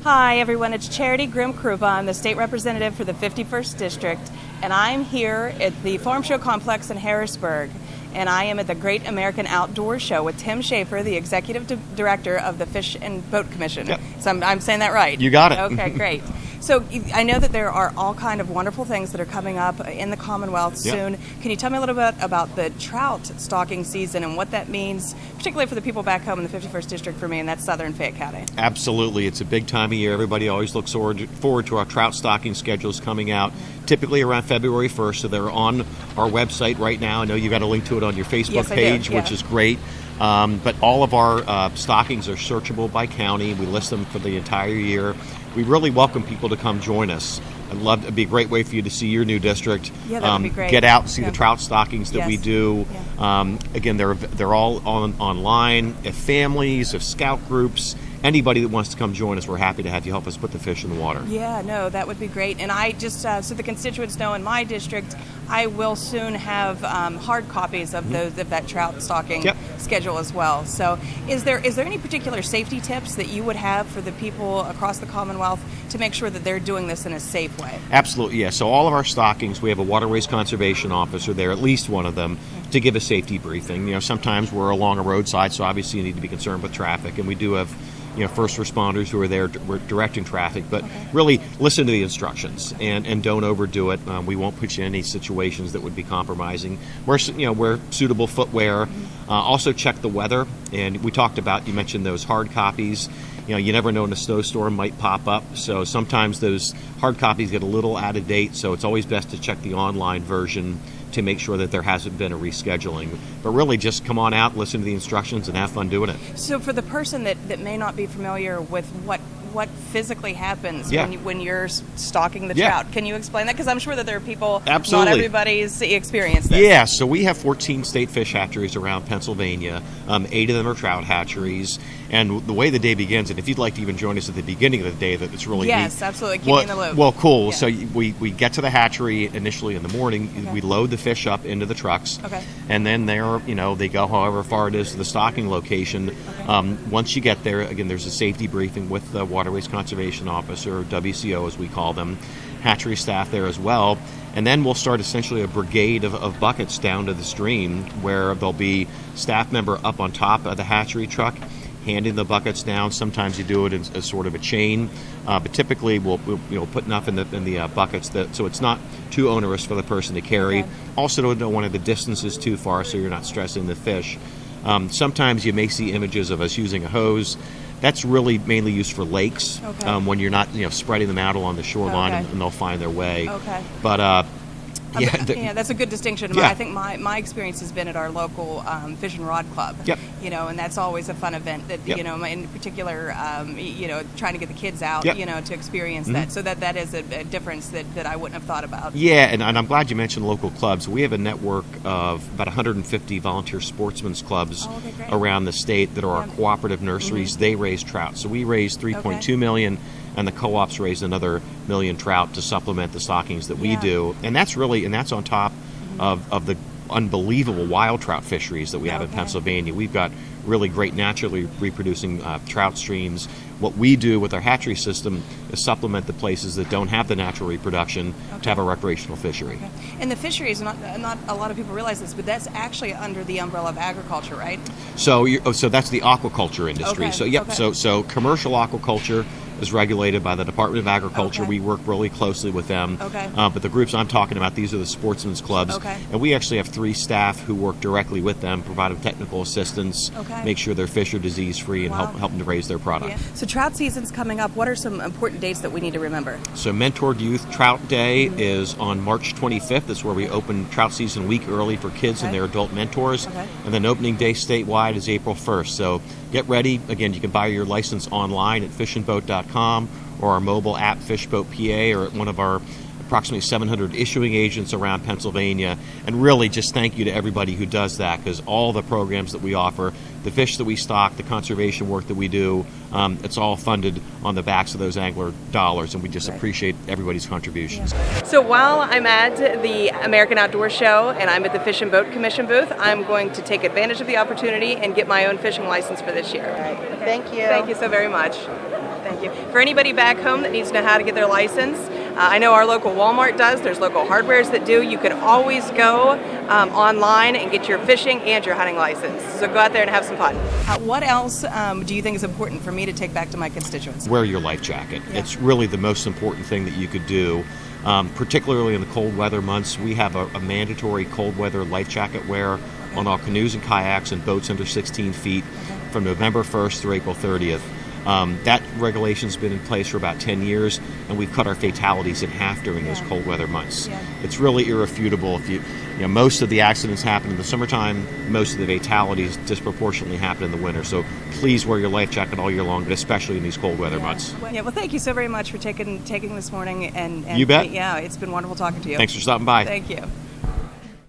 Hi everyone, it's Charity Grimm Krupa. I'm the state representative for the 51st District, and I'm here at the Farm Show Complex in Harrisburg. And I am at the Great American Outdoor Show with Tim Schaefer, the Executive Director of the Fish and Boat Commission. Yep. So I'm saying that right? You got it. Okay, great. So I know that there are all kind of wonderful things that are coming up in the Commonwealth soon. Yep. Can you tell me a little bit about the trout stocking season and what that means, particularly for the people back home in the 51st District for me, and that's Southern Fayette County? Absolutely. It's a big time of year. Everybody always looks forward to our trout stocking schedules coming out, typically around February 1st. So they're on our website right now. I know you got a link to it on your Facebook page, which is great. But all of our stockings are searchable by county. We list them for the entire year. We really welcome people to come join us. It'd be a great way for you to see your new district. Yeah, that would be great. Get out and see the trout stockings that we do. Yeah. Again, they're all online. If families, if scout groups, anybody that wants to come join us, we're happy to have you help us put the fish in the water. Yeah, no, that would be great. And I just, so the constituents know in my district, I will soon have hard copies of that trout stocking schedule as well. So is there any particular safety tips that you would have for the people across the Commonwealth to make sure that they're doing this in a safe way? Absolutely, yeah. So all of our stockings, we have a waterways conservation officer there, at least one of them, to give a safety briefing. You know, sometimes we're along a roadside, so obviously you need to be concerned with traffic, and we do have first responders who are there directing traffic, but really listen to the instructions and don't overdo it. We won't put you in any situations that would be compromising. Wear suitable footwear. Also check the weather, and we talked about, you mentioned those hard copies. You never know when a snowstorm might pop up, so sometimes those hard copies get a little out of date, so it's always best to check the online version to make sure that there hasn't been a rescheduling. But really just come on out, listen to the instructions, and have fun doing it. So for the person that may not be familiar with what physically happens when you're stocking the trout, can you explain that? Because I'm sure that there are people, not everybody's experienced this. Yeah, so we have 14 state fish hatcheries around Pennsylvania. 8 of them are trout hatcheries. And the way the day begins, and if you'd like to even join us at the beginning of the day, that it's really neat. Absolutely. Keep me in the loop. Well, cool. Yeah. So we get to the hatchery initially in the morning. We load the fish up into the trucks. Okay. And then they go however far it is to the stocking location. Okay. Once you get there, again, there's a safety briefing with the Waterways Conservation Officer, or WCO as we call them, hatchery staff there as well. And then we'll start essentially a brigade of buckets down to the stream, where there'll be staff member up on top of the hatchery truck handing the buckets down. Sometimes you do it as sort of a chain, but typically we'll put enough in the buckets so it's not too onerous for the person to carry. Okay. Also, don't want the distances too far, so you're not stressing the fish. Sometimes you may see images of us using a hose. That's really mainly used for lakes, when you're not spreading them out along the shoreline, and they'll find their way. Okay. But that's a good distinction. Yeah. I think my experience has been at our local Fish and Rod Club. Yep. And that's always a fun event. That in particular, trying to get the kids out, to experience that. So that is a difference that I wouldn't have thought about. Yeah, and I'm glad you mentioned local clubs. We have a network of about 150 volunteer sportsmen's clubs around the state that are our cooperative nurseries. They raise trout. So we raise $3.2 million. And the co-ops raise another million trout to supplement the stockings that we do. And that's on top of the unbelievable wild trout fisheries that we have in Pennsylvania. We've got really great naturally reproducing trout streams. What we do with our hatchery system is supplement the places that don't have the natural reproduction to have a recreational fishery. Okay. And the fisheries, not a lot of people realize this, but that's actually under the umbrella of agriculture, right? So that's the aquaculture industry. So commercial aquaculture is regulated by the Department of Agriculture. We work really closely with them. But the groups I'm talking about, these are the sportsmen's clubs. And we actually have 3 staff who work directly with them, provide them technical assistance, make sure their fish are disease-free, and help them to raise their product. Yeah. So trout season's coming up. What are some important dates that we need to remember? So Mentored Youth Trout Day is on March 25th. That's where we open trout season a week early for kids and their adult mentors. And then opening day statewide is April 1st. So get ready. Again, you can buy your license online at fishandboat.com or our mobile app Fishboat PA, or at one of our approximately 700 issuing agents around Pennsylvania. And really just thank you to everybody who does that, because all the programs that we offer, the fish that we stock, the conservation work that we do, it's all funded on the backs of those angler dollars, and we just appreciate everybody's contributions. So while I'm at the American Outdoor Show and I'm at the Fish and Boat Commission booth, I'm going to take advantage of the opportunity and get my own fishing license for this year. Thank you. Thank you so very much. Thank you. For anybody back home that needs to know how to get their license, I know our local Walmart does. There's local hardwares that do. You can always go online and get your fishing and your hunting license. So go out there and have some fun. What else do you think is important for me to take back to my constituents? Wear your life jacket. Yeah. It's really the most important thing that you could do. Particularly in the cold weather months, we have a mandatory cold weather life jacket wear on all canoes and kayaks and boats under 16 feet from November 1st through April 30th. That regulation's been in place for about 10 years, and we've cut our fatalities in half during those cold weather months. Yeah. It's really irrefutable. If you know, most of the accidents happen in the summertime, most of the fatalities disproportionately happen in the winter. So please wear your life jacket all year long, but especially in these cold weather months. Yeah, well, thank you so very much for taking this morning. And you bet. Yeah, it's been wonderful talking to you. Thanks for stopping by. Thank you.